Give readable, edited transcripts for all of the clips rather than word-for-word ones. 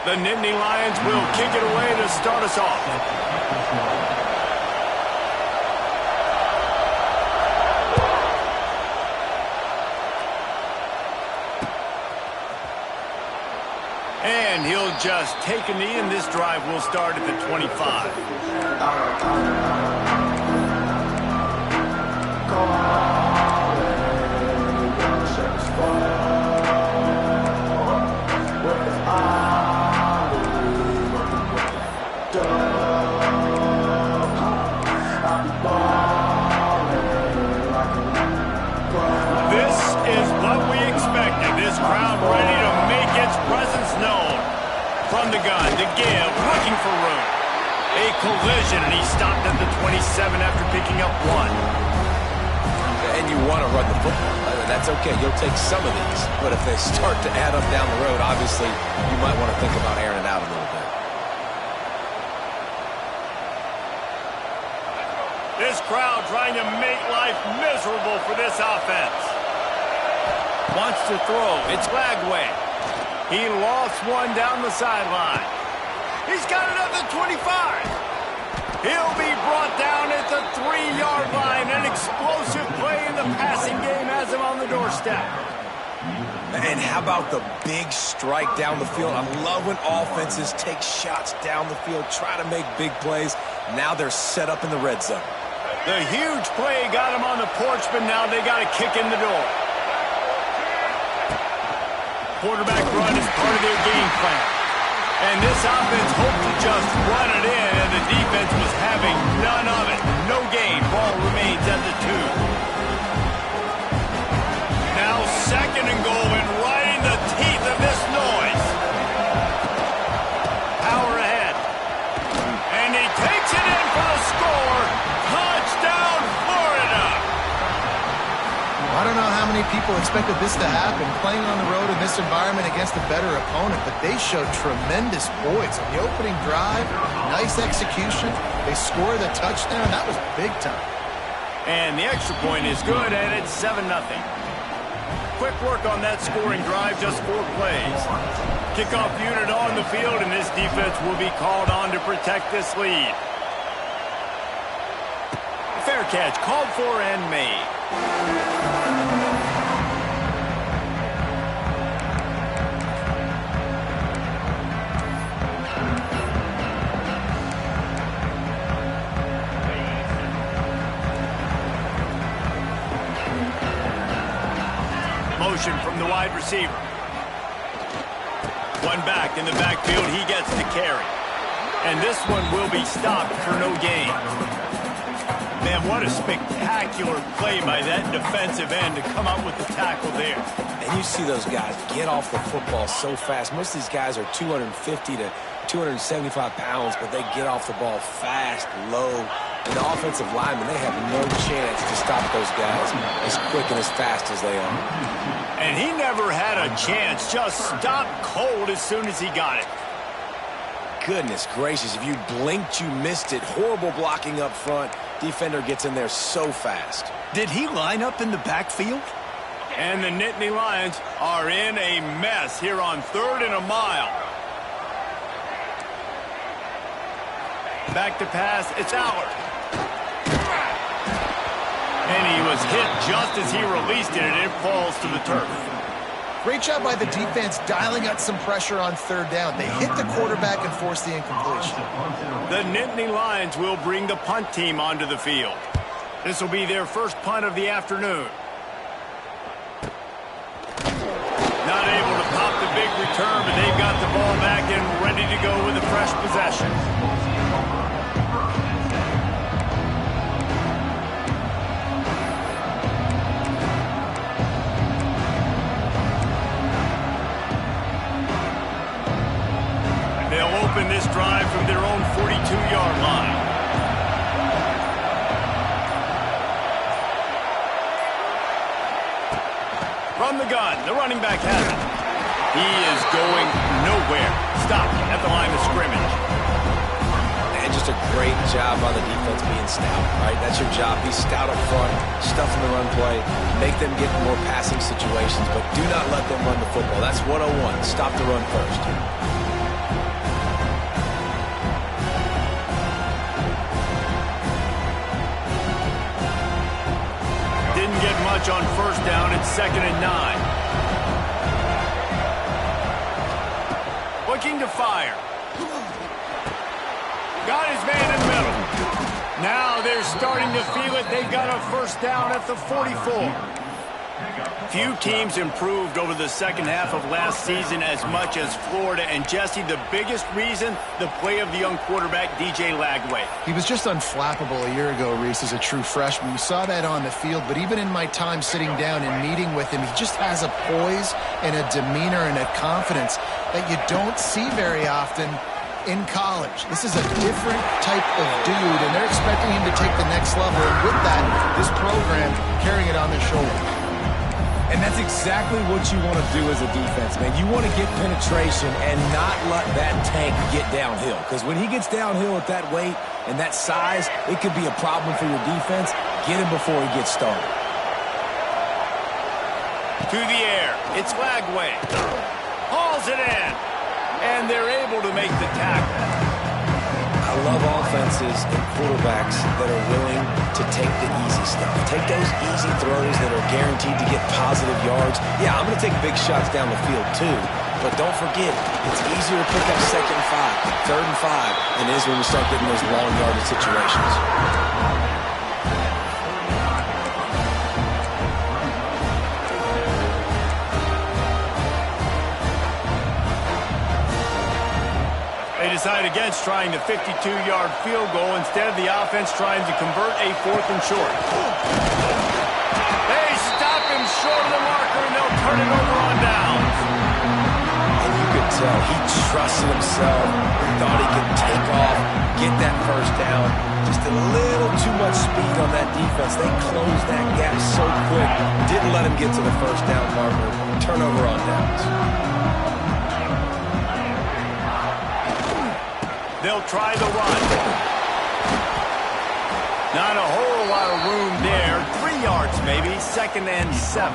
The Nittany Lions will kick it away to start us off. And he'll just take a knee, and this drive will start at the 25. This is what we expected. This crowd ready to make its presence known. From the gun to give, looking for room. A collision, and he stopped at the 27 after picking up one. And you want to run the football. That's okay. You'll take some of these. But if they start to add up down the road, obviously, you might want to think about airing it out a little bit. This crowd trying to make life miserable for this offense. Wants to throw. It's Lagway. He lost one down the sideline. He's got it at the 25. He'll be brought down at the 3-yard line. An explosive play in the passing game has him on the doorstep. And how about the big strike down the field? I love when offenses take shots down the field, try to make big plays. Now they're set up in the red zone. The huge play got him on the porch, but now they got a kick in the door. Quarterback run is part of their game plan. And this offense hoped to just run it in, and the defense was having none of it. No gain. Ball remains at the 2. Now 2nd and goal, and right in the teeth of this noise. Power ahead. And he takes it in for the score. Touchdown, Florida! I don't know how many people expected this to happen, playing on the road in this environment against a better opponent, but they showed tremendous poise. On the opening drive, nice execution. They score the touchdown. That was big time. And the extra point is good, and it's 7-0. Quick work on that scoring drive, just 4 plays. Kickoff unit on the field, and this defense will be called on to protect this lead. Fair catch, called for and made. Motion from the wide receiver. One back in the backfield, he gets the carry. And this one will be stopped for no gain. Man, what a spectacular play by that defensive end to come up with the tackle there. And you see those guys get off the football so fast. Most of these guys are 250 to 275 pounds, but they get off the ball fast, low. And the offensive linemen, they have no chance to stop those guys as quick and as fast as they are. And he never had a chance, just stopped cold as soon as he got it. Goodness gracious, if you blinked, you missed it. Horrible blocking up front. Defender gets in there so fast. Did he line up in the backfield? And the Nittany Lions are in a mess here on 3rd and a mile. Back to pass, it's Allard. And he was hit just as he released it, and it falls to the turf. Great job by the defense dialing out some pressure on 3rd down. They hit the quarterback and forced the incompletion. The Nittany Lions will bring the punt team onto the field. This will be their first punt of the afternoon. Not able to pop the big return, but they've got the ball back and ready to go with a fresh possession. They'll open this drive from their own 42-yard line. From the gun, the running back has it. He is going nowhere. Stopped at the line of scrimmage. And just a great job on the defense being stout, right? That's your job. Be stout up front, stuff in the run play, make them get more passing situations, but do not let them run the football. That's 101. Stop the run first. 2nd and 9. Looking to fire. Got his man in the middle. Now they're starting to feel it. They've got a first down at the 44. Few teams improved over the second half of last season as much as Florida. And, Jesse, the biggest reason, the play of the young quarterback, DJ Lagway. He was just unflappable a year ago, Reese, as a true freshman. We saw that on the field, but even in my time sitting down and meeting with him, he just has a poise and a demeanor and a confidence that you don't see very often in college. This is a different type of dude, and they're expecting him to take the next level. And with that, this program carrying it on their shoulders. And that's exactly what you want to do as a defense, man. You want to get penetration and not let that tank get downhill. Because when he gets downhill at that weight and that size, it could be a problem for your defense. Get him before he gets started. To the air. It's Lagway. Hauls it in. And they're able to make the tackle. I love offenses and quarterbacks that are willing to take the easy stuff. Take those easy throws that are guaranteed to get positive yards. Yeah, I'm going to take big shots down the field too. But don't forget, it's easier to pick up 2nd and 5, 3rd and 5 than it is when we start getting those long yardage situations. Decide against trying the 52-yard field goal. Instead of the offense trying to convert a 4th and short. They stop him short of the marker, and they'll turn it over on downs. And you could tell he trusted himself, thought he could take off, get that first down. Just a little too much speed on that defense. They closed that gap so quick. Didn't let him get to the first down marker. Turnover on downs. They'll try the run. Not a whole lot of room there. 3 yards maybe. 2nd and 7.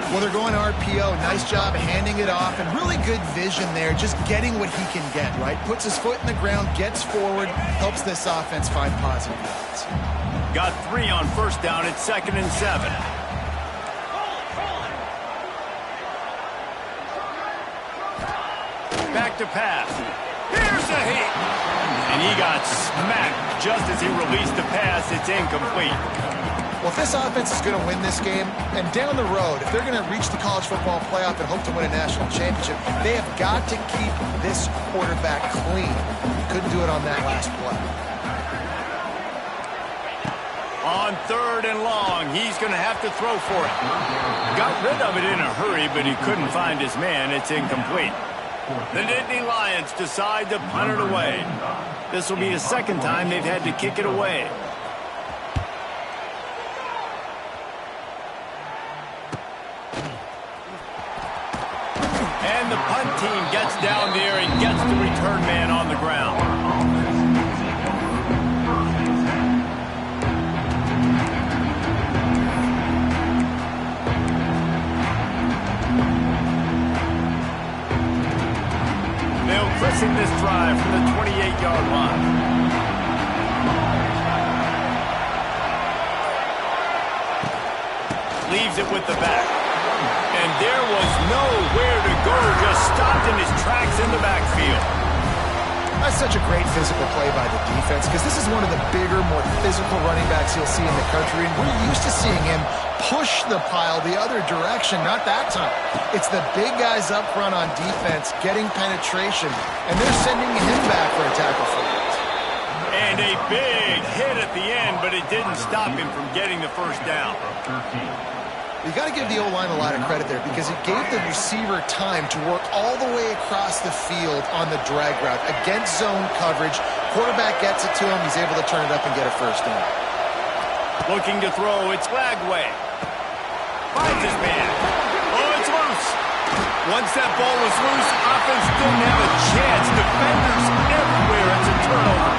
Well, they're going RPO. Nice job handing it off, and really good vision there, just getting what he can get, right? Puts his foot in the ground, gets forward, helps this offense find positive yards. Got 3 on first down at 2nd and 7. Back to pass. Here's a hit. And he got smacked just as he released the pass. It's incomplete. Well, if this offense is going to win this game, and down the road, if they're going to reach the college football playoff and hope to win a national championship, they have got to keep this quarterback clean. Couldn't do it on that last play. On 3rd and long, he's going to have to throw for it. Got rid of it in a hurry, but he couldn't find his man. It's incomplete. The Nittany Lions decide to punt it away. This will be the 2nd time they've had to kick it away. And the punt team gets down there and gets the return man on the ground. They'll christen this drive from the 28-yard line. Leaves it with the back. And there was nowhere to go, just stopped in his tracks in the backfield. That's such a great physical play by the defense, because this is one of the bigger, more physical running backs you'll see in the country, and we're used to seeing him push the pile the other direction. Not that time. It's the big guys up front on defense getting penetration, and they're sending him back for a tackle for it. And a big hit at the end, but it didn't stop him from getting the first down. You got to give the O-line a lot of credit there, because it gave the receiver time to work all the way across the field on the drag route against zone coverage. Quarterback gets it to him. He's able to turn it up and get a first down. Looking to throw. It's Lagway. Finds his man. Oh, it's loose. Once that ball was loose, offense didn't have a chance. Defenders everywhere. It's a turnover.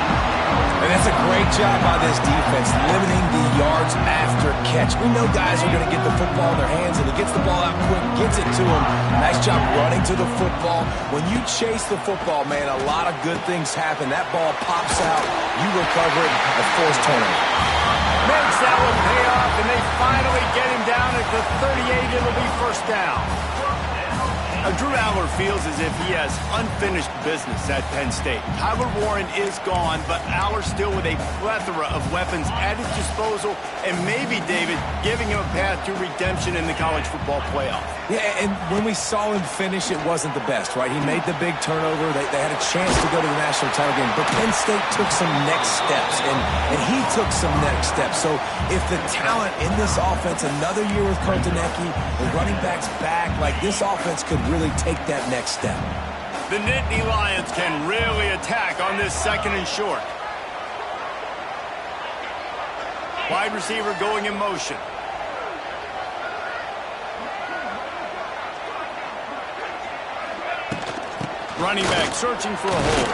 And that's a great job by this defense, limiting the yards after catch. We know guys are going to get the football in their hands, and he gets the ball out quick, gets it to him. Nice job running to the football. When you chase the football, man, a lot of good things happen. That ball pops out, you recover it, a forced turnover. Makes that one pay off, and they finally get him down at the 38. It'll be first down. Now, Drew Aller feels as if he has unfinished business at Penn State. Tyler Warren is gone, but Aller still with a plethora of weapons at his disposal, and maybe, David, giving him a path to redemption in the college football playoff. Yeah, and when we saw him finish, it wasn't the best, right? He made the big turnover. They had a chance to go to the national title game, but Penn State took some next steps, and he took some next steps. So if the talent in this offense, another year with Kontonecki, the running backs back, like this offense could really take that next step. The Nittany Lions can really attack on this second and short. Wide receiver going in motion. Running back searching for a hole.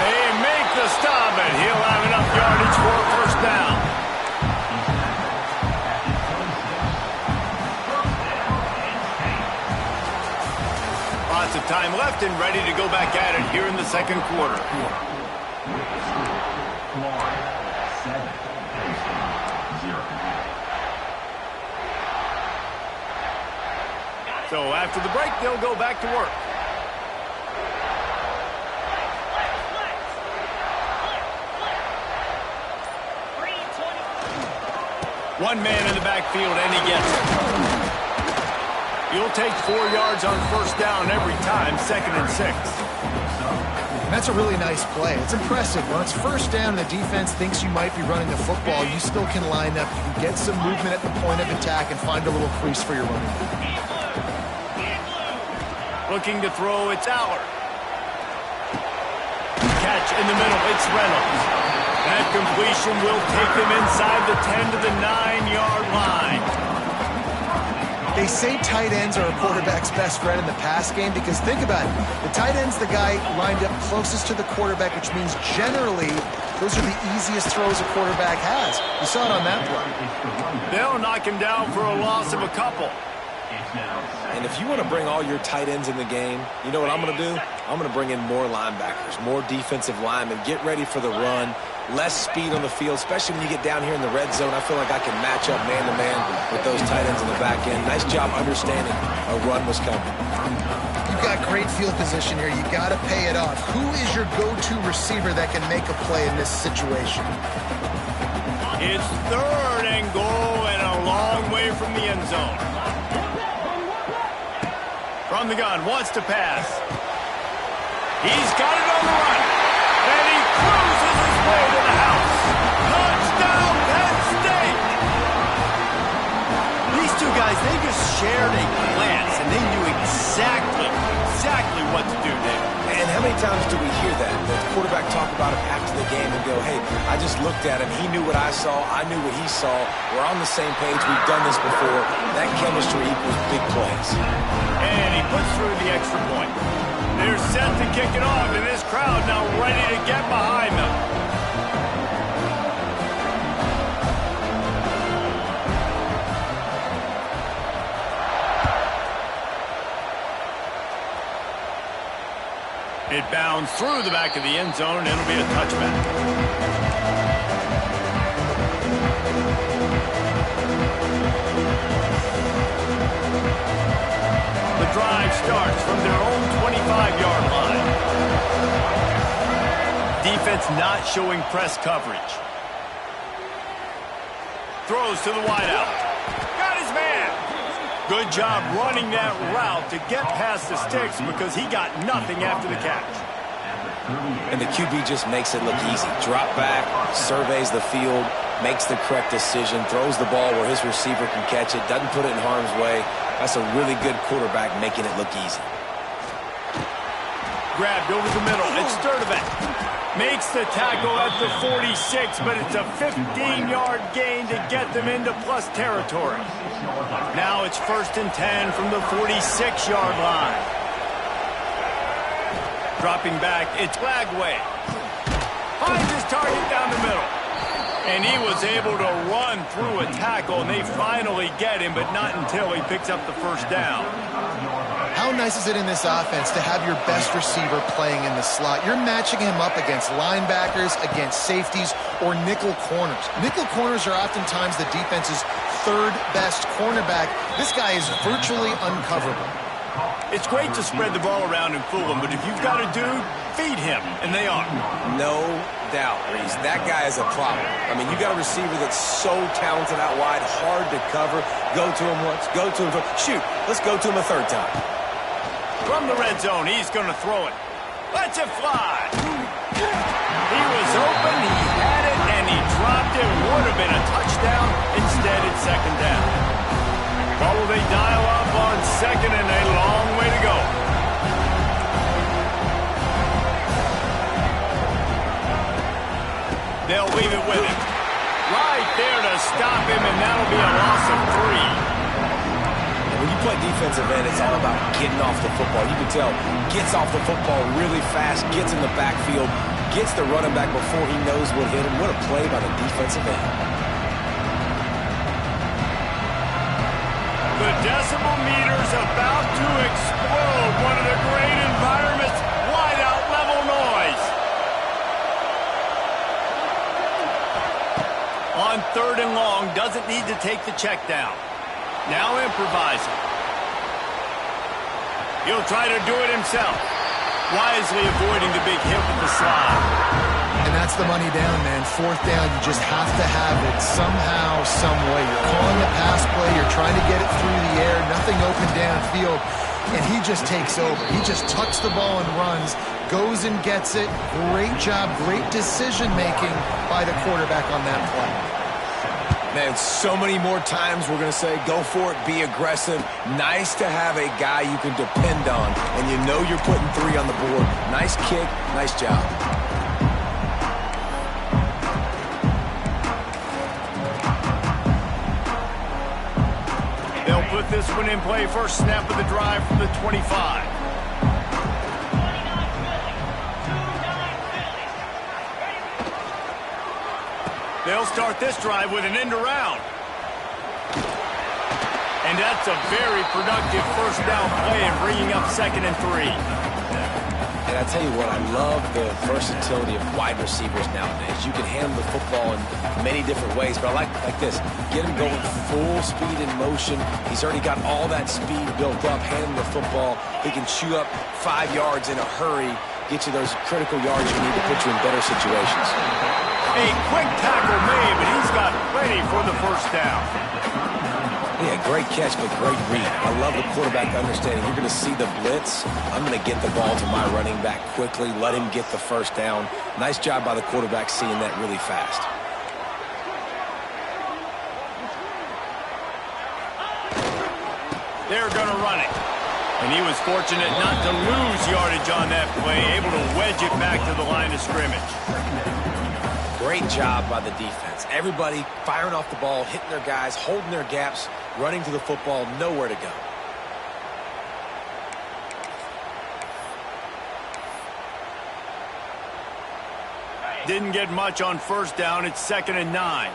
They make the stop, and he'll have enough yardage for a first down. Lots of time left and ready to go back at it here in the second quarter. So after the break, they'll go back to work. One man in the backfield, and he gets it. You'll take 4 yards on first down every time, 2nd and 6. And that's a really nice play. It's impressive. When it's first down and the defense thinks you might be running the football, you still can line up. You can get some movement at the point of attack and find a little crease for your running back. Looking to throw, it's Aller. Catch in the middle, it's Reynolds. That completion will take them inside the 10 to the 9-yard line. They say tight ends are a quarterback's best friend in the pass game because think about it. The tight end's the guy lined up closest to the quarterback, which means generally those are the easiest throws a quarterback has. You saw it on that play. They'll knock him down for a loss of a couple. And if you want to bring all your tight ends in the game, you know what I'm going to do? I'm going to bring in more linebackers, more defensive linemen, get ready for the run, less speed on the field, especially when you get down here in the red zone. I feel like I can match up man-to-man with those tight ends in the back end. Nice job understanding a run was coming. You've got great field position here. You got to pay it off. Who is your go-to receiver that can make a play in this situation? It's 3rd and goal and a long way from the end zone. From the gun, wants to pass. He's got it on the run. And he cruises his way to the house. Touchdown, Penn State! These two guys, they just shared a glance, and they knew exactly what to do, David. And how many times do we hear that? The quarterback talk about it after the game and go, hey, I just looked at him. He knew what I saw. I knew what he saw. We're on the same page. We've done this before. That chemistry equals big plays. And he puts through the extra point. They're set to kick it off, and this crowd now ready to get behind them. It bounds through the back of the end zone, and it'll be a touchback. The drive starts from their own 25-yard line. Defense not showing press coverage. Throws to the wideout. Got his man. Good job running that route to get past the sticks because he got nothing after the catch. And the QB just makes it look easy. Drop back, surveys the field, makes the correct decision, throws the ball where his receiver can catch it, doesn't put it in harm's way. That's a really good quarterback making it look easy. Grabbed over the middle. It's Sturdivant. Makes the tackle at the 46, but it's a 15-yard gain to get them into plus territory. Now it's 1st and 10 from the 46-yard line. Dropping back, it's Lagway. Finds his target down the middle. And he was able to run through a tackle, and they finally get him, but not until he picks up the first down. How how nice is it in this offense to have your best receiver playing in the slot? You're matching him up against linebackers, against safeties, or nickel corners. Nickel corners are oftentimes the defense's third best cornerback. This guy is virtually uncoverable. It's great to spread the ball around and fool him, but if you've got a dude, feed him, and they are. No doubt, Reese. That guy is a problem. I mean, you got a receiver that's so talented out wide, hard to cover. Go to him once, go to him twice. Shoot, let's go to him a third time. From the red zone, he's going to throw it. Let's it fly. He was open, he had it, and he dropped it. Would have been a touchdown. Instead, it's second down. What will they dial up on second, and a long way to go. They'll leave it with him. Right there to stop him, and that'll be a loss of 3. When you play defensive end, it's all about getting off the football. You can tell, gets off the football really fast, gets in the backfield, gets the running back before he knows what hit him. What a play by the defensive end. The decibel meter's about to explode. One of the great environments, wide-out level noise. On third and long, doesn't need to take the check down. Now improvising. He'll try to do it himself. Wisely avoiding the big hit with the slide. And that's the money down, man. Fourth down, you just have to have it somehow, some way. You're calling a pass play. You're trying to get it through the air. Nothing open downfield. And he just takes over. He just tucks the ball and runs, goes and gets it. Great job, great decision-making by the quarterback on that play. Man, so many more times we're going to say, go for it, be aggressive. Nice to have a guy you can depend on, and you know you're putting 3 on the board. Nice kick, nice job. They'll put this one in play. First snap of the drive from the 25. They'll start this drive with an end around. And that's a very productive first down play and bringing up 2nd and 3. And I tell you what, I love the versatility of wide receivers nowadays. You can handle the football in many different ways, but I like this. Get him going full speed in motion. He's already got all that speed built up, handling the football. He can chew up 5 yards in a hurry, get you those critical yards you need to put you in better situations. A quick tackle made, but he's got plenty for the first down. Yeah, great catch, but great read. I love the quarterback understanding. You're going to see the blitz. I'm going to get the ball to my running back quickly, let him get the first down. Nice job by the quarterback seeing that really fast. They're going to run it. And he was fortunate not to lose yardage on that play, able to wedge it back to the line of scrimmage. Great job by the defense. Everybody firing off the ball, hitting their guys, holding their gaps, running to the football, nowhere to go. Didn't get much on first down. It's 2nd and 9.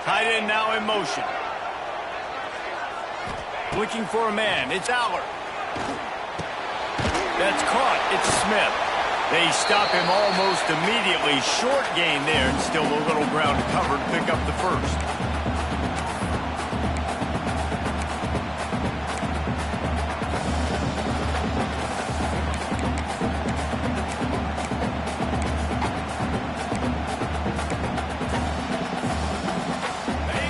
Tight end now in motion. Looking for a man. It's Aller. That's caught. It's Smith. They stop him almost immediately. Short gain there, and still a little ground to cover to pick up the first.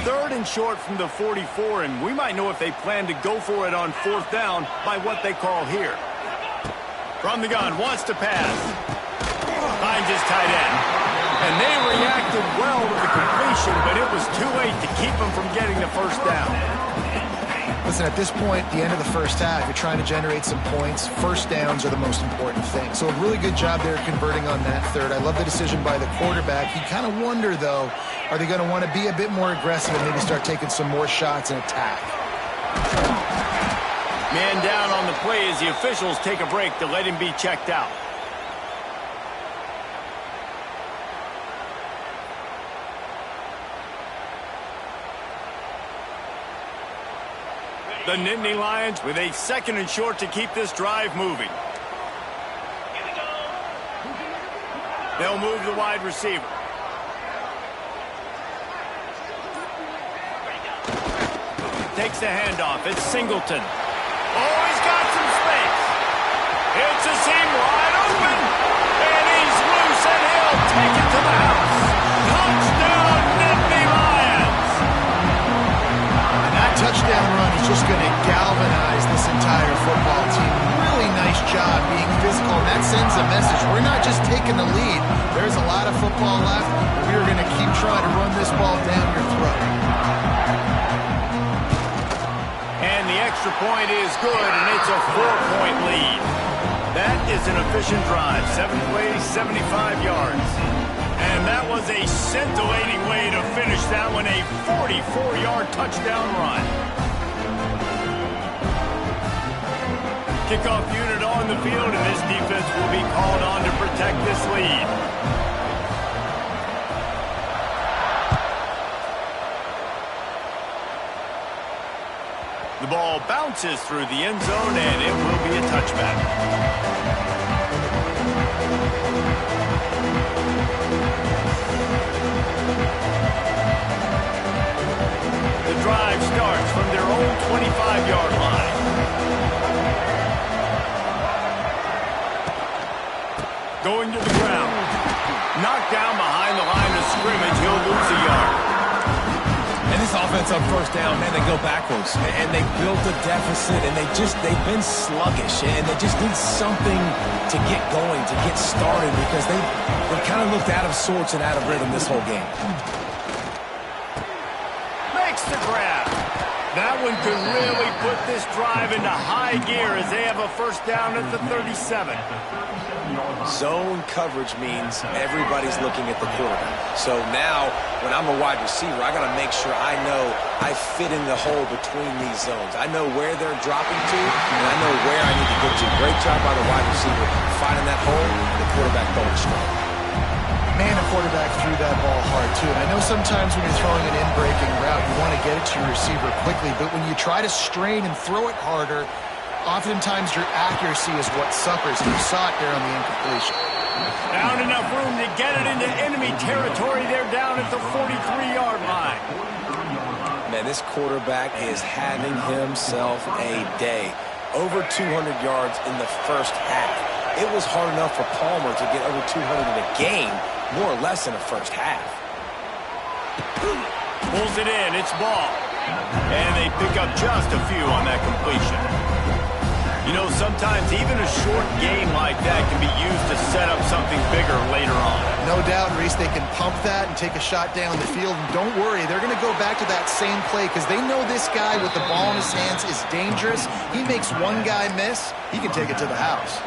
Third and short from the 44, and we might know if they plan to go for it on fourth down by what they call here. From the gun, wants to pass. Finds his tight end. And they reacted well to the completion, but it was too late to keep them from getting the first down. Listen, at this point, the end of the first half, you're trying to generate some points. First downs are the most important thing. So a really good job there converting on that third. I love the decision by the quarterback. You kind of wonder, though, are they going to want to be a bit more aggressive and maybe start taking some more shots and attack? Man down on the play as the officials take a break to let him be checked out. The Nittany Lions with a 2nd and short to keep this drive moving. They'll move the wide receiver. Takes the handoff. It's Singleton. Oh, he's got some space. It's a seam wide open. And he's loose, and he'll take it to the house. Touchdown, Nittany Lions. And that touchdown run is just going to galvanize this entire football team. Really nice job being physical, and that sends a message. We're not just taking the lead. There's a lot of football left, and we're going to keep trying to run this ball down your throat. And the extra point is good, and it's a 4-point lead. That is an efficient drive. 7 plays, 75 yards. And that was a scintillating way to finish that one, a 44-yard touchdown run. Kickoff unit on the field, and this defense will be called on to protect this lead. The ball bounces through the end zone, and it will be a touchback. The drive starts from their own 25-yard line. Going to the ground. Knocked down behind the line of scrimmage. He'll lose a yard. And this offense on first down, man, they go backwards. And they built a deficit, and they've been sluggish. And they just need something to get going, to get started, because they kind of looked out of sorts and out of rhythm this whole game. Makes the grab. That one could really put this drive into high gear as they have a first down at the 37. Zone coverage means everybody's looking at the quarterback. So now, when I'm a wide receiver, I got to make sure I know I fit in the hole between these zones. I know where they're dropping to, and I know where I need to get to. Great job by the wide receiver finding that hole, and the quarterback going strong. Man, the quarterback threw that ball hard, too. And I know sometimes when you're throwing an in-breaking route, you want to get it to your receiver quickly. But when you try to strain and throw it harder, oftentimes your accuracy is what suffers. And you saw it there on the incompletion. Down enough room to get it into enemy territory. They're down at the 43-yard line. Man, this quarterback is having himself a day. Over 200 yards in the first half. It was hard enough for Palmer to get over 200 in a game, more or less in the first half. Pulls it in, it's ball. And they pick up just a few on that completion. You know, sometimes even a short game like that can be used to set up something bigger later on. No doubt, Reese, they can pump that and take a shot down the field. And don't worry, they're going to go back to that same play because they know this guy with the ball in his hands is dangerous. He makes one guy miss, he can take it to the house.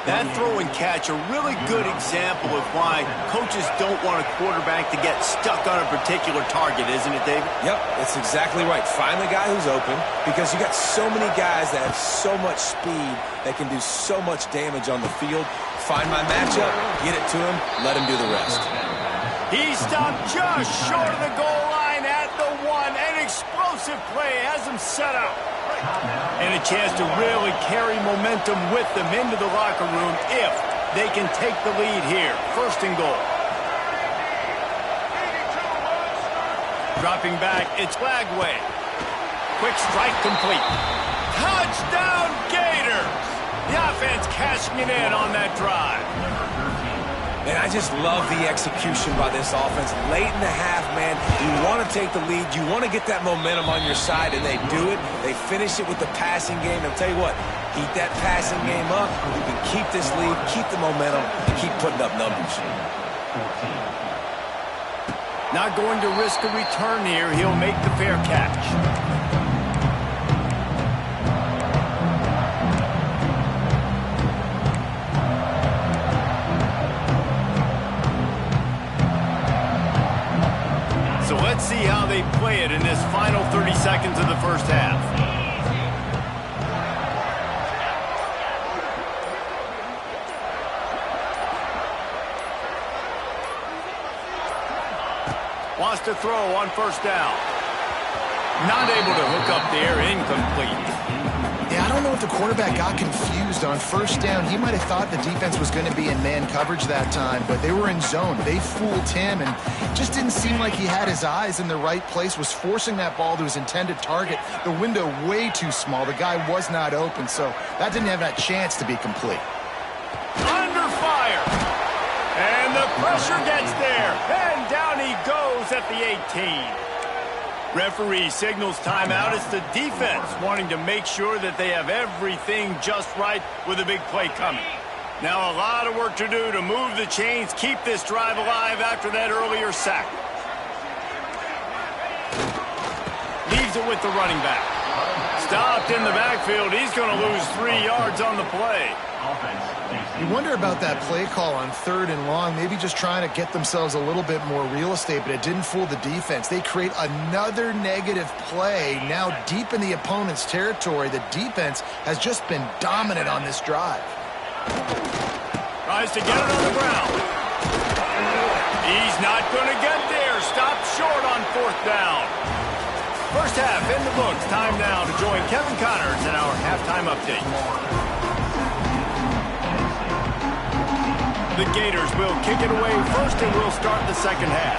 That throw and catch, a really good example of why coaches don't want a quarterback to get stuck on a particular target, isn't it, David? Yep, that's exactly right. Find the guy who's open, because you got so many guys that have so much speed that can do so much damage on the field. Find my matchup, get it to him, let him do the rest. He stopped just short of the goal line at the 1. An explosive play has him set up. And a chance to really carry momentum with them into the locker room if they can take the lead here. First and goal. Dropping back, it's Flagway. Quick strike complete. Touchdown Gators! The offense cashing it in on that drive. And I just love the execution by this offense. Late in the half, man, you want to take the lead. You want to get that momentum on your side, and they do it. They finish it with the passing game. I'll tell you what, keep that passing game up. You can keep this lead, keep the momentum, and keep putting up numbers. Not going to risk a return here. He'll make the fair catch. So let's see how they play it in this final 30 seconds of the first half. Wants to throw on first down. Not able to hook up there, incomplete. Yeah, I don't know if the quarterback got confused on first down. He might have thought the defense was going to be in man coverage that time, but they were in zone. They fooled him, and just didn't seem like he had his eyes in the right place, was forcing that ball to his intended target. The window way too small. The guy was not open, so that didn't have that chance to be complete. Under fire. And the pressure gets there. And down he goes at the 18. Referee signals timeout. It's the defense wanting to make sure that they have everything just right with a big play coming. Now a lot of work to do to move the chains, keep this drive alive after that earlier sack. Leaves it with the running back. Stopped in the backfield. He's going to lose 3 yards on the play. You wonder about that play call on 3rd and long, maybe just trying to get themselves a little bit more real estate, but it didn't fool the defense. They create another negative play now deep in the opponent's territory. The defense has just been dominant on this drive. Tries to get it on the ground. He's not going to get there. Stopped short on 4th down. First half in the books. Time now to join Kevin Connors in our halftime update. The Gators will kick it away first, and we'll start the second half.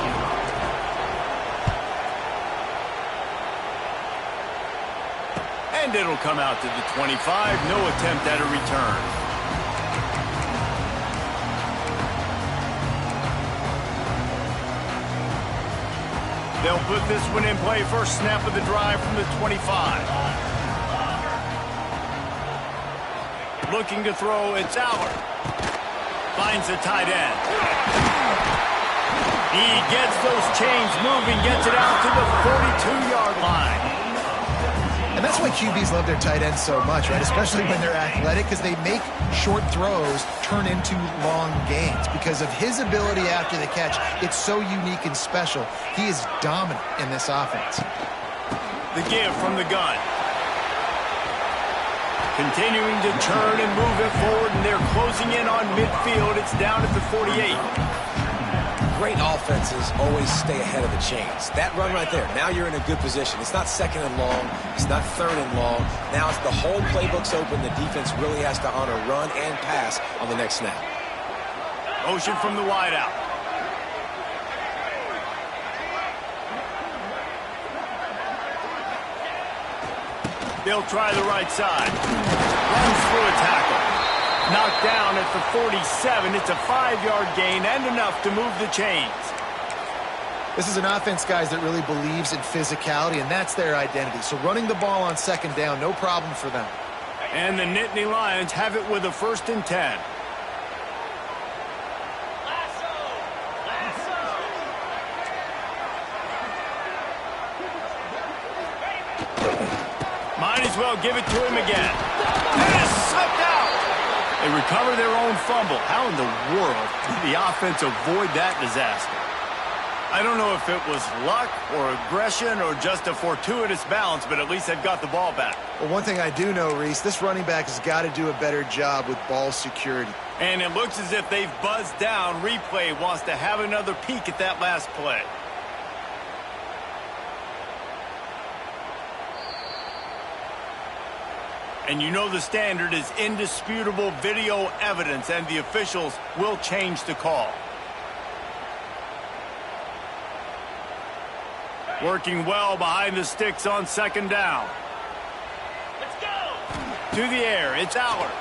And it'll come out to the 25. No attempt at a return. They'll put this one in play. First snap of the drive from the 25. Looking to throw, it's Allard. Finds the tight end. He gets those chains moving, gets it out to the 42-yard line. And that's why QBs love their tight ends so much, right? Especially when they're athletic, because they make short throws turn into long gains. Because of his ability after the catch, it's so unique and special. He is dominant in this offense. The give from the gun. Continuing to turn and move it forward, and they're closing in on midfield. It's down at the 48. Great offenses always stay ahead of the chains. That run right there, now you're in a good position. It's not 2nd and long. It's not 3rd and long. Now it's the whole playbook's open. The defense really has to honor run and pass on the next snap. Motion from the wideout. They'll try the right side. Runs through a tackle. Knocked down at the 47. It's a 5-yard gain and enough to move the chains. This is an offense, guys, that really believes in physicality, and that's their identity. So running the ball on 2nd down, no problem for them. And the Nittany Lions have it with a 1st and 10. Might as well give it to him again. And it's slipped out. They recover their own fumble. How in the world did the offense avoid that disaster? I don't know if it was luck or aggression or just a fortuitous bounce, but at least they've got the ball back. Well, one thing I do know, Reese, this running back has got to do a better job with ball security. And it looks as if they've buzzed down. Replay wants to have another peek at that last play. And you know the standard is indisputable video evidence, and the officials will change the call. Working well behind the sticks on 2nd down. Let's go! To the air, it's Allard.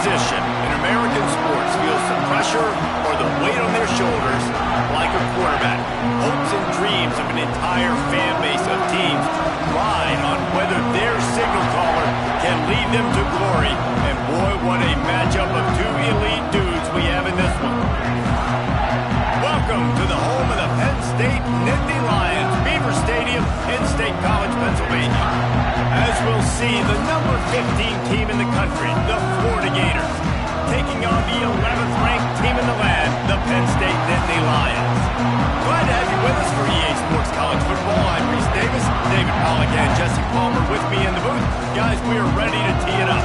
position in American sports feels the pressure or the weight on their shoulders like a quarterback. Hopes and dreams of an entire fan base of teams ride on whether their signal caller can lead them to glory. And boy, what a matchup of two elite dudes we have in this one. Welcome to the home of the Penn State Nittany Lions, Beaver Stadium in State College, Pennsylvania. As we'll see, the number 15 team in the country, the Florida Gators, taking on the 11th ranked team in the land, the Penn State Nittany Lions. Glad to have you with us for EA Sports College Football. I'm Reese Davis, David Pollack, and Jesse Palmer with me in the booth. Guys, we are ready to tee it up.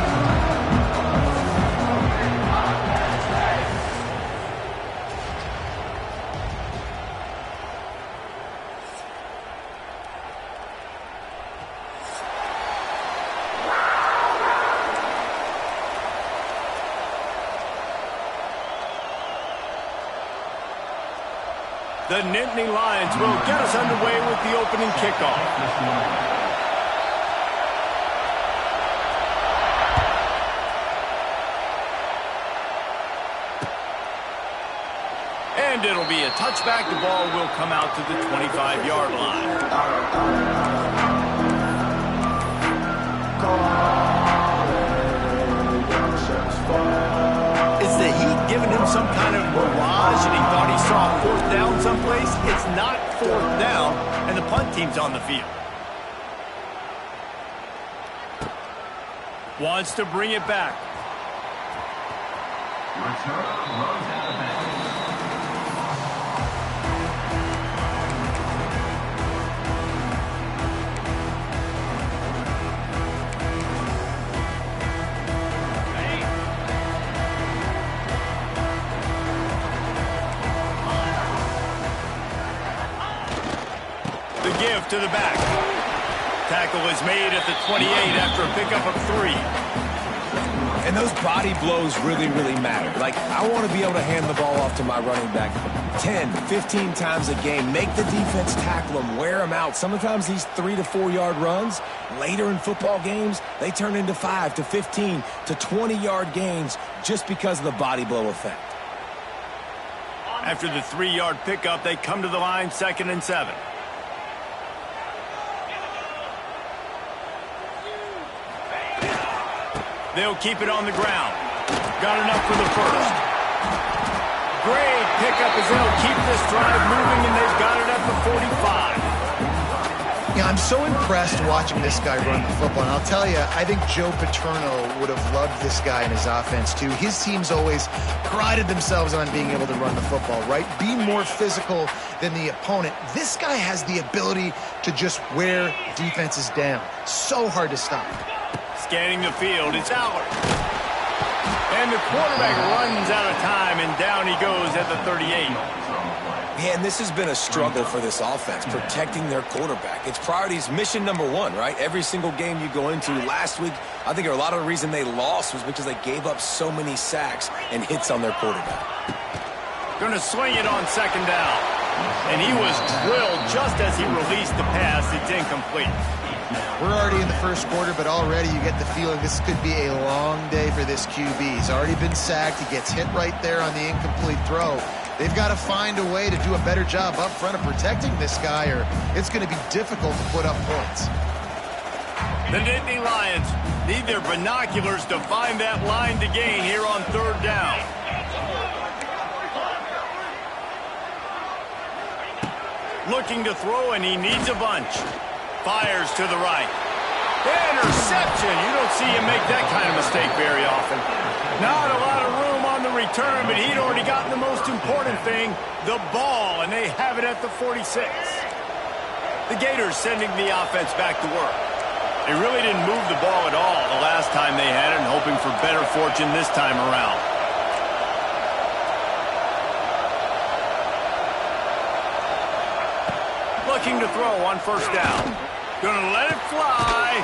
The Nittany Lions will get us underway with the opening kickoff. And it'll be a touchback. The ball will come out to the 25-yard line. Giving him some kind of mirage and he thought he saw a fourth down someplace. It's not fourth down, and the punt team's on the field. Wants to bring it back. Give to the back. Tackle is made at the 28 after a pickup of 3. And those body blows really, really matter. Like, I want to be able to hand the ball off to my running back 10, 15 times a game. Make the defense tackle him, wear him out. Sometimes these 3 to 4 yard runs, later in football games, they turn into 5 to 15 to 20 yard gains just because of the body blow effect. After the 3-yard pickup, they come to the line 2nd and 7. They'll keep it on the ground. Got enough for the first. Great pickup as they'll keep this drive moving, and they've got it at the 45. Yeah, I'm so impressed watching this guy run the football. And I'll tell you, I think Joe Paterno would have loved this guy in his offense, too. His teams always prided themselves on being able to run the football, right? Be more physical than the opponent. This guy has the ability to just wear defenses down. So hard to stop. Scanning the field, it's Allard. And the quarterback runs out of time, and down he goes at the 38. Yeah, and this has been a struggle for this offense, protecting their quarterback. It's priorities, mission number one, right? Every single game you go into. Last week, I think a lot of the reason they lost was because they gave up so many sacks and hits on their quarterback. Going to swing it on 2nd down. And he was drilled just as he released the pass. It's incomplete. We're already in the first quarter, but already you get the feeling this could be a long day for this QB. He's already been sacked. He gets hit right there on the incomplete throw. They've got to find a way to do a better job up front of protecting this guy, or it's going to be difficult to put up points. The Nittany Lions need their binoculars to find that line to gain here on 3rd down. Looking to throw, and he needs a bunch. Fires to the right. Interception. You don't see him make that kind of mistake very often. Not a lot of room on the return, but he'd already gotten the most important thing, the ball, and they have it at the 46. The Gators sending the offense back to work. They really didn't move the ball at all the last time they had it, and hoping for better fortune this time around. Looking to throw on 1st down. Gonna let it fly.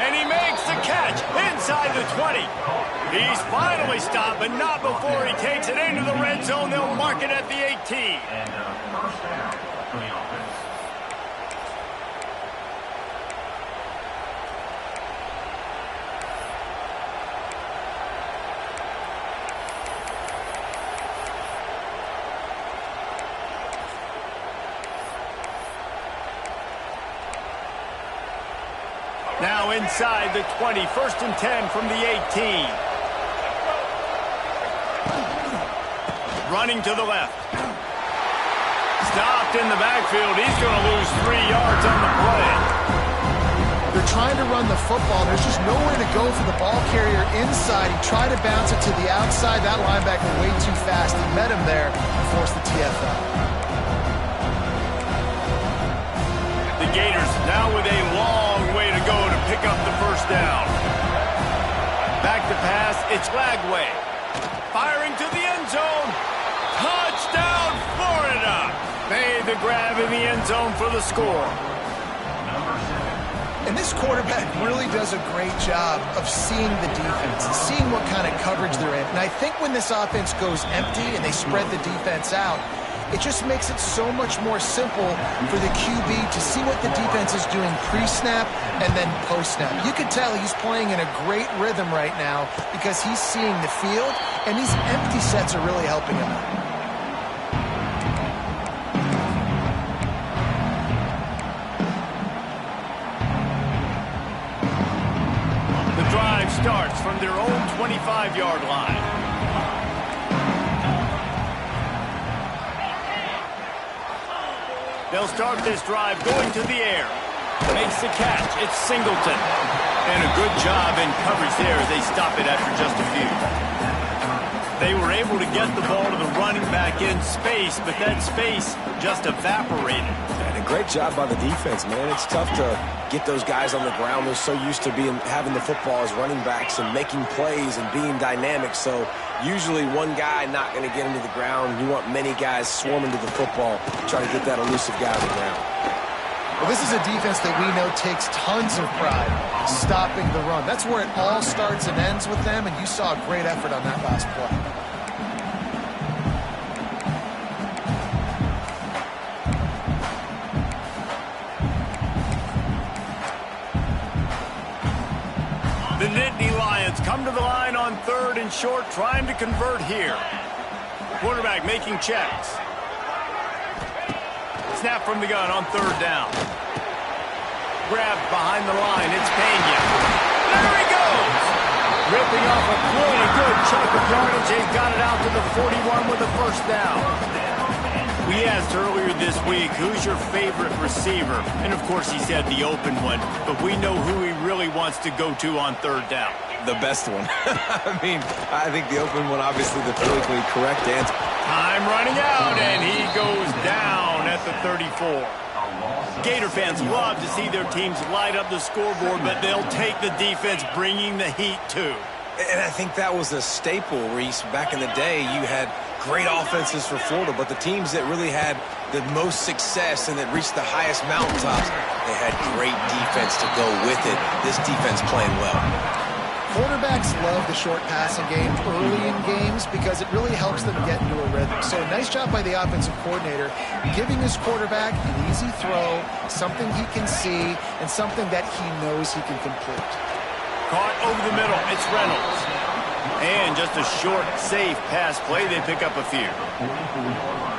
And he makes the catch inside the 20. He's finally stopped, but not before he takes it into the red zone. They'll mark it at the 18. And first down for the offense. inside the 20. 1st and 10 from the 18. Running to the left. Stopped in the backfield. He's going to lose 3 yards on the play. They're trying to run the football. There's just nowhere to go for the ball carrier inside. He tried to bounce it to the outside. That linebacker way too fast. He met him there and forced the TFL. The Gators now with a long way to go to pick up the 1st down. Back to pass. It's Lagway. Firing to the end zone. Touchdown, Florida. Made the grab in the end zone for the score. And this quarterback really does a great job of seeing the defense and seeing what kind of coverage they're in. And I think when this offense goes empty and they spread the defense out, it just makes it so much more simple for the QB to see what the defense is doing pre-snap and then post-snap. You could tell he's playing in a great rhythm right now because he's seeing the field, and these empty sets are really helping him out. Starts from their own 25-yard line. They'll start this drive going to the air. Makes the catch. It's Singleton. And a good job in coverage there. They stop it after just a few. They were able to get the ball to the running back in space, but that space just evaporated. And a great job by the defense, man. It's tough to get those guys on the ground. They're so used to having the football as running backs and making plays and being dynamic. So usually one guy not going to get into the ground. You want many guys swarming to the football, trying to get that elusive guy on the ground. Well, this is a defense that we know takes tons of pride stopping the run. That's where it all starts and ends with them, and you saw a great effort on that last play. The Nittany Lions come to the line on 3rd and short, trying to convert here. Quarterback making checks. Snap from the gun on 3rd down. Grabbed behind the line. It's Pena. There he goes! Ripping off a really good chunk of yardage. They got it out to the 41 with a 1st down. We asked earlier this week, who's your favorite receiver? And, of course, he said the open one. But we know who he really wants to go to on 3rd down. The best one. I mean, I think the open one, obviously, the politically correct answer. Time running out, and he goes down at the 34. Gator fans love to see their teams light up the scoreboard, but they'll take the defense bringing the heat, too. And I think that was a staple, Reese. Back in the day, you had great offenses for Florida, but the teams that really had the most success and that reached the highest mountaintops, they had great defense to go with it. This defense playing well. Quarterbacks love the short passing game early in games because it really helps them get into a rhythm. So nice job by the offensive coordinator, giving his quarterback an easy throw, something he can see, and something that he knows he can complete. Caught over the middle. It's Reynolds. And just a short, safe pass play. They pick up a few.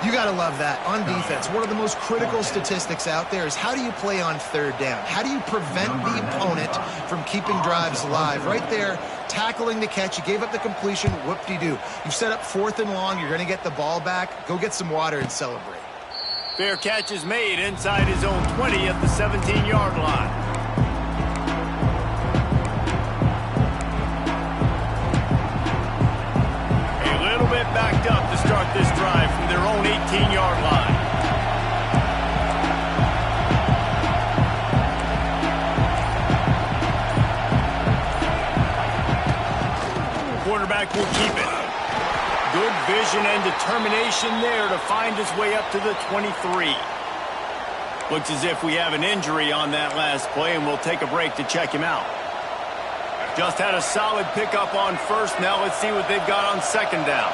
You got to love that. On defense, one of the most critical statistics out there is how do you play on 3rd down? How do you prevent the opponent from keeping drives alive? Right there, tackling the catch. You gave up the completion. Whoop-de-doo. You've set up 4th and long. You're going to get the ball back. Go get some water and celebrate. Fair catch is made inside his own 20 at the 17-yard line. Backed up to start this drive from their own 18-yard line. Quarterback will keep it. Good vision and determination there to find his way up to the 23. Looks as if we have an injury on that last play, and we'll take a break to check him out. Just had a solid pickup on 1st. Now let's see what they've got on 2nd down.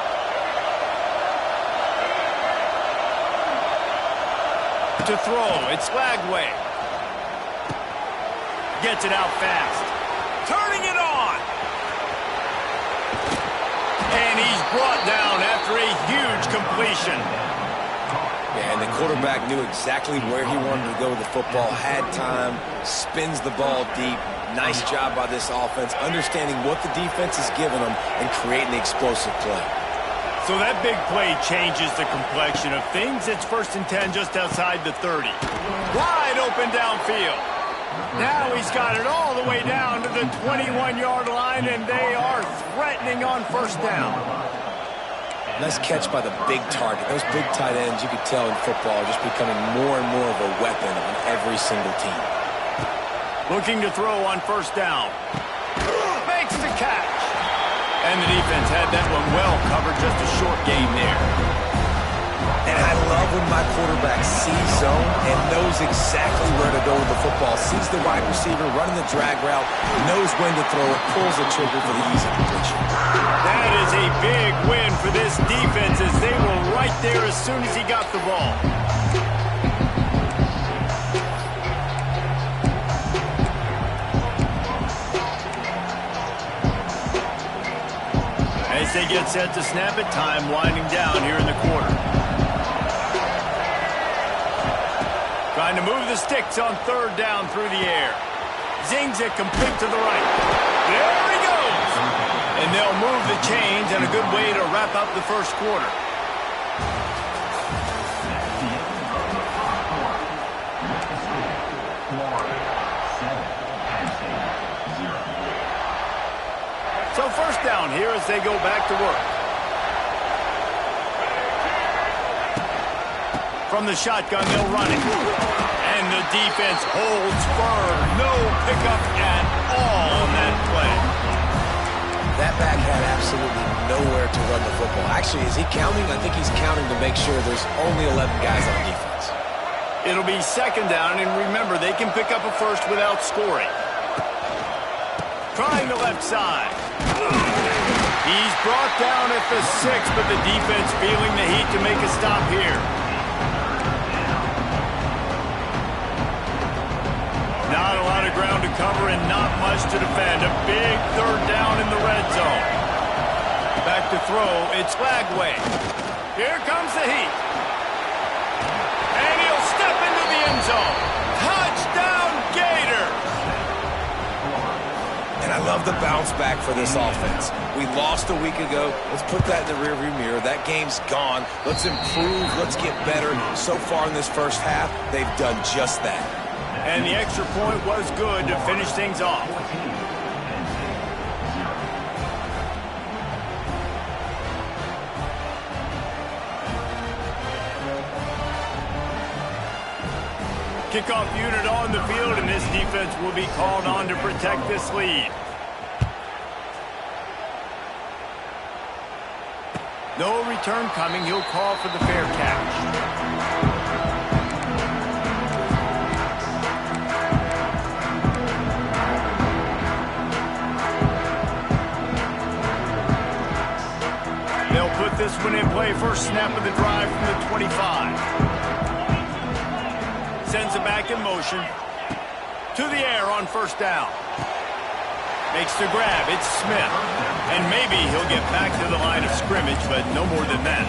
To throw, it's Lagway. Gets it out fast. Turning it on. And he's brought down after a huge completion. Yeah, and the quarterback knew exactly where he wanted to go with the football, had time, spins the ball deep. Nice job by this offense, understanding what the defense is giving them and creating the explosive play. So that big play changes the complexion of things. It's 1st and 10 just outside the 30. Wide open downfield. Now he's got it all the way down to the 21-yard line, and they are threatening on 1st down. Nice catch by the big target. Those big tight ends, you could tell in football, are just becoming more and more of a weapon on every single team. Looking to throw on 1st down. Makes the catch. And the defense had that one well covered, just a short gain there. And I love when my quarterback sees zone and knows exactly where to go with the football. Sees the wide receiver running the drag route, knows when to throw it, pulls the trigger for the easy completion. That is a big win for this defense, as they were right there as soon as he got the ball. As they get set to snap it, time winding down here in the quarter. Trying to move the sticks on 3rd down through the air. Zings it complete to the right. There he goes! And they'll move the chains, and a good way to wrap up the 1st quarter. So 1st down here as they go back to work. From the shotgun, they'll run it. And the defense holds firm. No pickup at all on that play. That back had absolutely nowhere to run the football. Actually, is he counting? I think he's counting to make sure there's only 11 guys on defense. It'll be 2nd down, and remember, they can pick up a 1st without scoring. Trying the left side. He's brought down at the 6, but the defense feeling the heat to make a stop here. Not a lot of ground to cover and not much to defend. A big 3rd down in the red zone. Back to throw. It's Flagway. Here comes the heat. And he'll step into the end zone. Touchdown, Gators! And I love the bounce back for this offense. We lost a week ago. Let's put that in the rearview mirror. That game's gone. Let's improve. Let's get better. So far in this 1st half, they've done just that. And the extra point was good to finish things off. Kickoff unit on the field, and this defense will be called on to protect this lead. No return coming. He'll call for the fair catch. They'll put this one in play. 1st snap of the drive from the 25. Sends it back in motion. To the air on 1st down. Makes the grab. It's Smith. And maybe he'll get back to the line of scrimmage, but no more than that.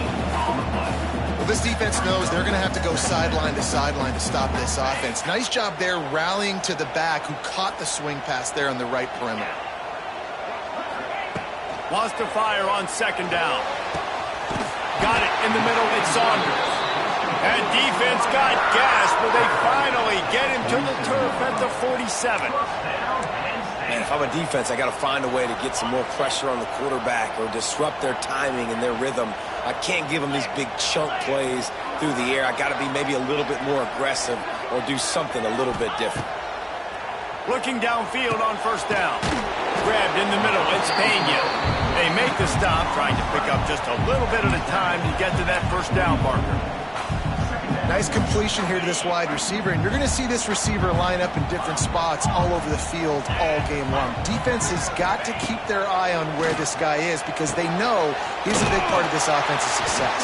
Well, this defense knows they're going to have to go sideline to stop this offense. Nice job there rallying to the back who caught the swing pass there on the right perimeter. Wants to fire on 2nd down. Got it in the middle. It's Saunders. And defense got gas, but they finally get him to the turf at the 47. Man, if I'm a defense, I got to find a way to get some more pressure on the quarterback or disrupt their timing and their rhythm. I can't give them these big chunk plays through the air. I got to be maybe a little bit more aggressive or do something a little bit different. Looking downfield on 1st down. Grabbed in the middle. It's Pena. They make the stop, trying to pick up just a little bit at a time to get to that 1st down marker. Nice completion here to this wide receiver, and you're going to see this receiver line up in different spots all over the field all game long. Defense has got to keep their eye on where this guy is because they know he's a big part of this offensive success.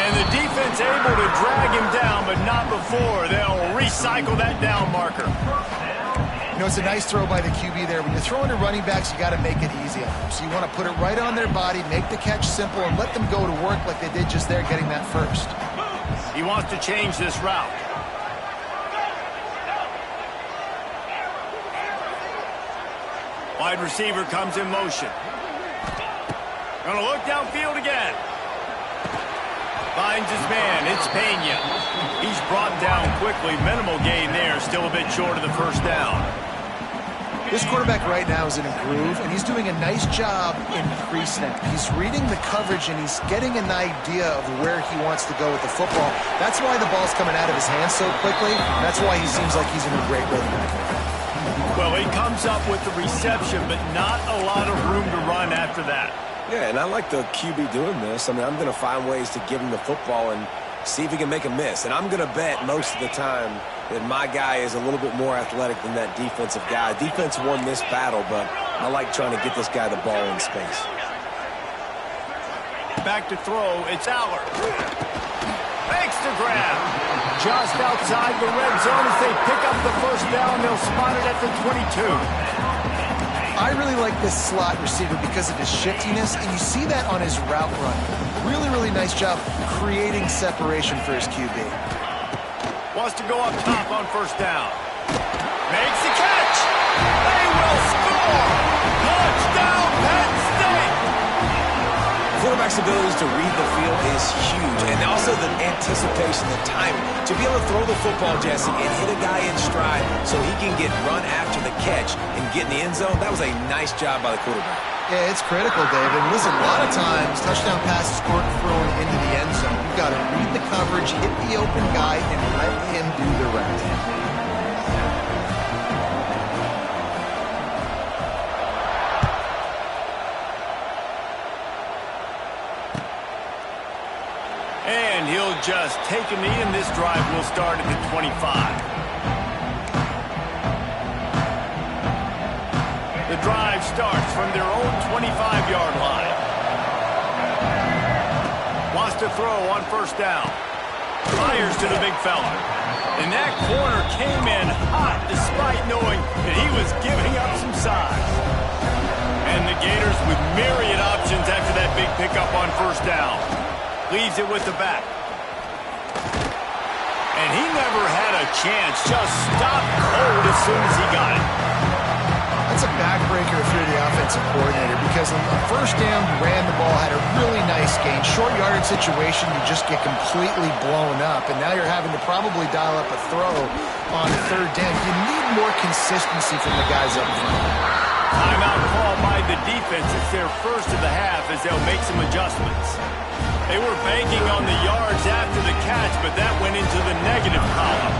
And the defense able to drag him down, but not before. They'll recycle that down marker. You know, it's a nice throw by the QB there. When you're throwing to running backs, you got to make it easy on them. So you want to put it right on their body, make the catch simple, and let them go to work like they did just there, getting that 1st. He wants to change this route. Wide receiver comes in motion. Gonna look downfield again. Finds his man. It's Pena. He's brought down quickly. Minimal gain there. Still a bit short of the first down. This quarterback right now is in a groove, and he's doing a nice job in pre-snap. He's reading the coverage, and he's getting an idea of where he wants to go with the football. That's why the ball's coming out of his hands so quickly. That's why he seems like he's in a great rhythm. Well, he comes up with the reception, but not a lot of room to run after that. Yeah, and I like the QB doing this. I mean, I'm going to find ways to give him the football and see if he can make a miss. And I'm going to bet most of the time that my guy is a little bit more athletic than that defensive guy. Defense won this battle, but I like trying to get this guy the ball in space. Back to throw. It's Aller. Makes the grab. Just outside the red zone as they pick up the first down. They'll spot it at the 22. I really like this slot receiver because of his shiftiness, and you see that on his route run. Really, really nice job creating separation for his QB. Wants to go up top on first down. Makes the catch. They will score. Touchdown, Penn State. Quarterback's abilities to read the field is huge, and also the anticipation, the timing. To be able to throw the football, Jesse, and hit a guy in stride so he can get run after the catch and get in the end zone, that was a nice job by the quarterback. Yeah, it's critical, David. Listen, a lot of times, touchdown passes aren't thrown into the end zone. You've got to read the coverage, hit the open guy, and let him do the rest. And he'll just take a knee, and this drive will start at the 25. The drive starts from their own 25-yard line. Wants to throw on first down. Fires to the big fella. And that corner came in hot despite knowing that he was giving up some size. And the Gators with myriad options after that big pickup on first down. Leaves it with the back. And he never had a chance. Just stopped cold as soon as he got it. That's a backbreaker if you're the offensive coordinator, because on first down, you ran the ball, had a really nice gain. Short yardage situation, you just get completely blown up, and now you're having to probably dial up a throw on third down. You need more consistency from the guys up front. Timeout call by the defense. It's their first of the half as they'll make some adjustments. They were banking on the yards after the catch, but that went into the negative column.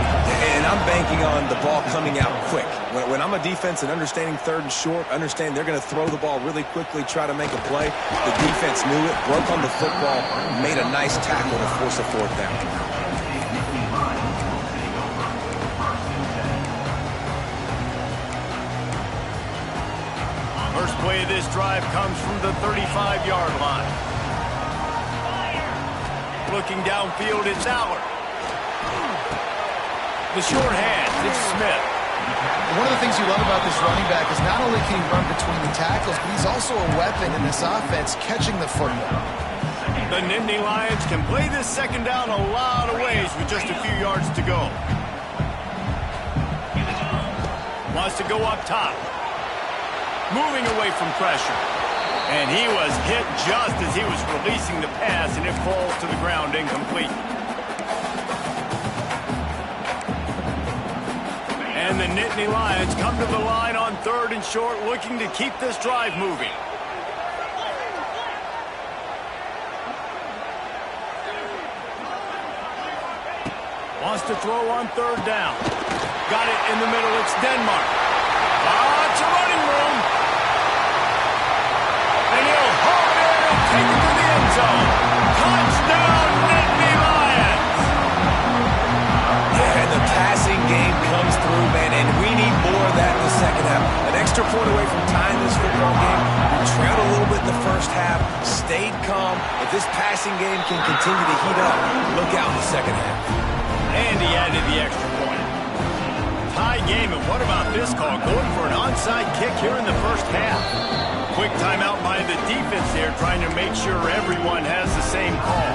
And I'm banking on the ball coming out quick. When I'm a defense and understanding third and short, understand they're going to throw the ball really quickly, try to make a play. The defense knew it, broke on the football, made a nice tackle to force a fourth down. First play of this drive comes from the 35-yard line. Looking downfield, it's Aller. The short hands, it's Smith. One of the things you love about this running back is not only can he run between the tackles, but he's also a weapon in this offense, catching the football. The Nittany Lions can play this second down a lot of ways with just a few yards to go. Wants to go up top. Moving away from pressure. And he was hit just as he was releasing the pass, and it falls to the ground incomplete. And the Nittany Lions come to the line on third and short, looking to keep this drive moving. Wants to throw on third down. Got it in the middle. It's Denmark. It's a running room. And he'll haul it in and take it to the end zone. Touchdown, Nittany Lions. Yeah, and the passing game comes through, man, and we need more of that in the second half. An extra point away from tying this football game. We trailed a little bit in the first half, stayed calm. If this passing game can continue to heat up, look out in the second half. And he added the extra point. Tie game, and what about this call? Going for an onside kick here in the first half. Quick timeout by the defense there, trying to make sure everyone has the same call.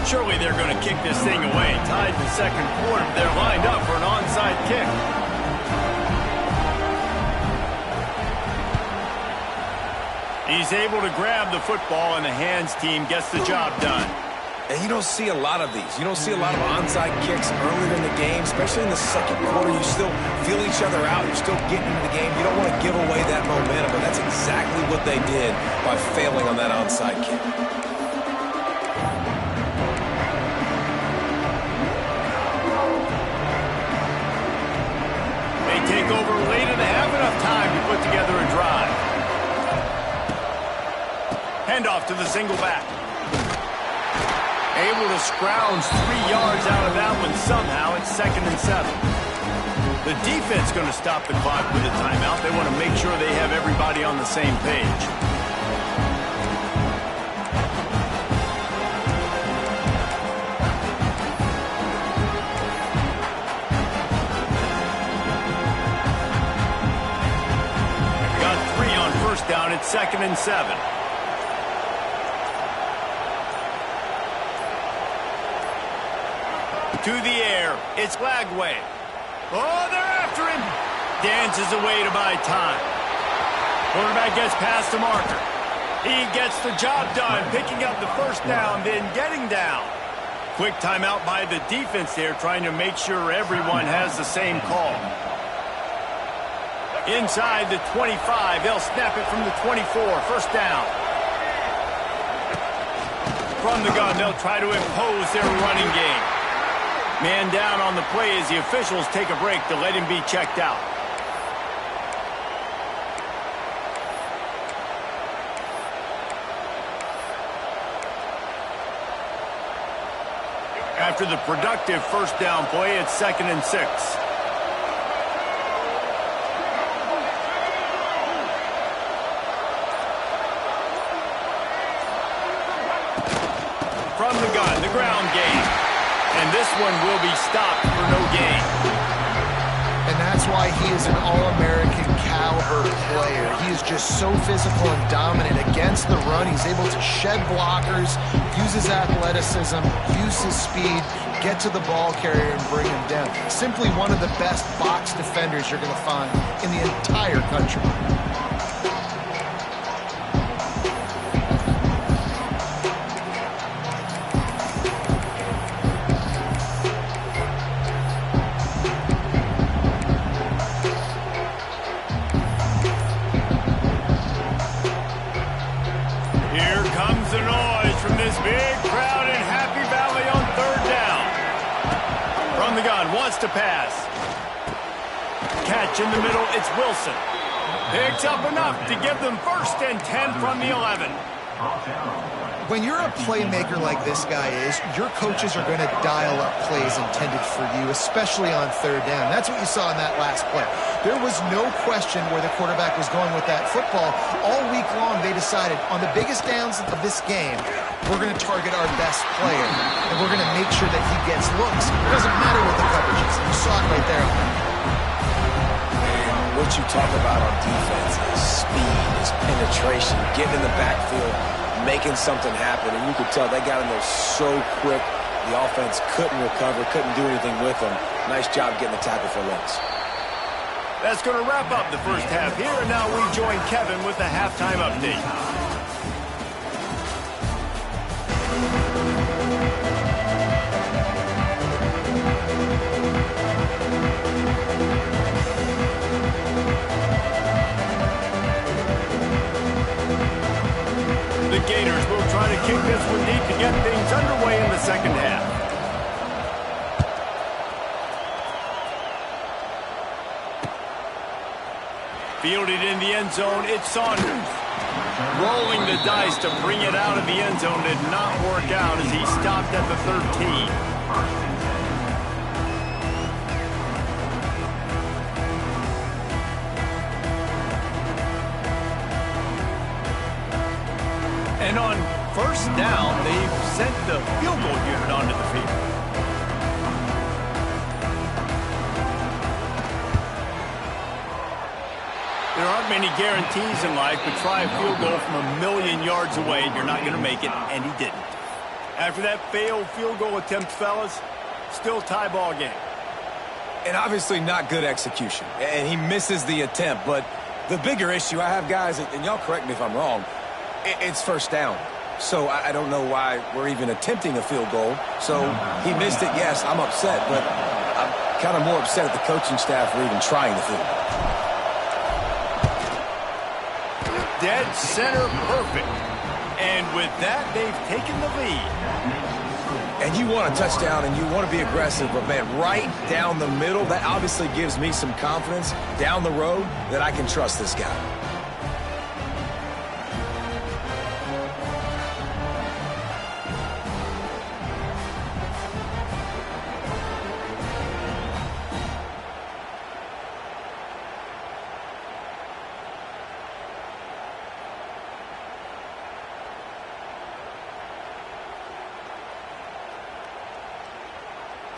Surely they're going to kick this thing away. Tied in the second quarter. They're lined up for an onside kick. He's able to grab the football, and the hands team gets the job done. And you don't see a lot of these. You don't see a lot of onside kicks earlier in the game, especially in the second quarter. You still feel each other out. You're still getting into the game. You don't want to give away that momentum, but that's exactly what they did by failing on that onside kick. They take over late and have enough time to put together a drive. Handoff to the single back. Able to scrounge 3 yards out of that one somehow. It's 2nd and 7. The defense going to stop the clock with a timeout. They want to make sure they have everybody on the same page. Got 3 on first down. It's 2nd and 7. To the air. It's Lagway. Oh, they're after him. Dances away to buy time. Quarterback gets past the marker. He gets the job done, picking up the first down, then getting down. Quick timeout by the defense there, trying to make sure everyone has the same call. Inside the 25, they'll snap it from the 24. First down. From the gun, they'll try to impose their running game. Man down on the play as the officials take a break to let him be checked out. After the productive first down play, it's 2nd and 6. From the gun, the ground game. And this one will be stopped for no gain. And that's why he is an All-American caliber player. He is just so physical and dominant against the run. He's able to shed blockers, use his athleticism, use his speed, get to the ball carrier and bring him down. Simply one of the best box defenders you're going to find in the entire country. To pass. Catch in the middle, it's Wilson. Picks up enough to give them 1st and 10 from the 11. When you're a playmaker like this guy is, your coaches are going to dial up plays intended for you, especially on 3rd down. That's what you saw in that last play. There was no question where the quarterback was going with that football. All week long, they decided on the biggest downs of this game, we're going to target our best player, and we're going to make sure that he gets looks. It doesn't matter what the coverage is. You saw it right there. And what you talk about on defense is speed, is penetration, getting in the backfield, making something happen. And you could tell they got in there so quick, the offense couldn't recover, couldn't do anything with them. Nice job getting the tackle for loss. That's going to wrap up the first half here, and now we join Kevin with the halftime update. The Gators will try to kick this one deep to get things underway in the second half. Fielded in the end zone, it's Saunders. Rolling the dice to bring it out of the end zone did not work out as he stopped at the 13. And on 1st down, they've sent the field goal unit onto the field. There aren't many guarantees in life, but try a field goal from 1,000,000 yards away and you're not going to make it, and he didn't. After that failed field goal attempt, fellas, still tie ball game. And obviously not good execution. And he misses the attempt. But the bigger issue I have, guys, and y'all correct me if I'm wrong, it's first down. So I don't know why we're even attempting a field goal. So he missed it, yes, I'm upset. But I'm kind of more upset at the coaching staff for even trying the field goal. Dead center perfect. And with that, they've taken the lead. And you want a touchdown and you want to be aggressive, but, man, right down the middle, that obviously gives me some confidence down the road that I can trust this guy.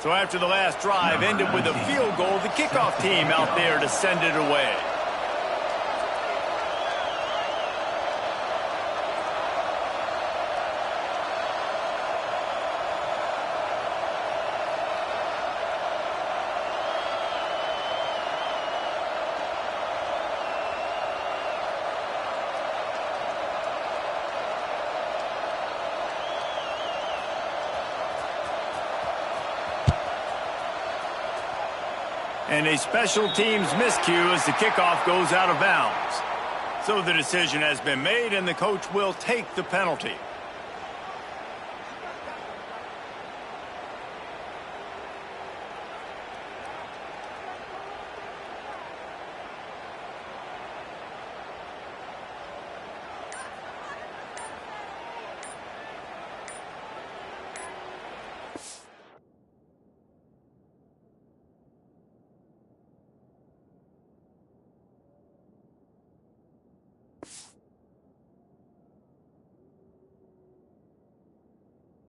So after the last drive ended with a field goal, the kickoff team out there to send it away. And a special teams miscue as the kickoff goes out of bounds. So the decision has been made, and the coach will take the penalty.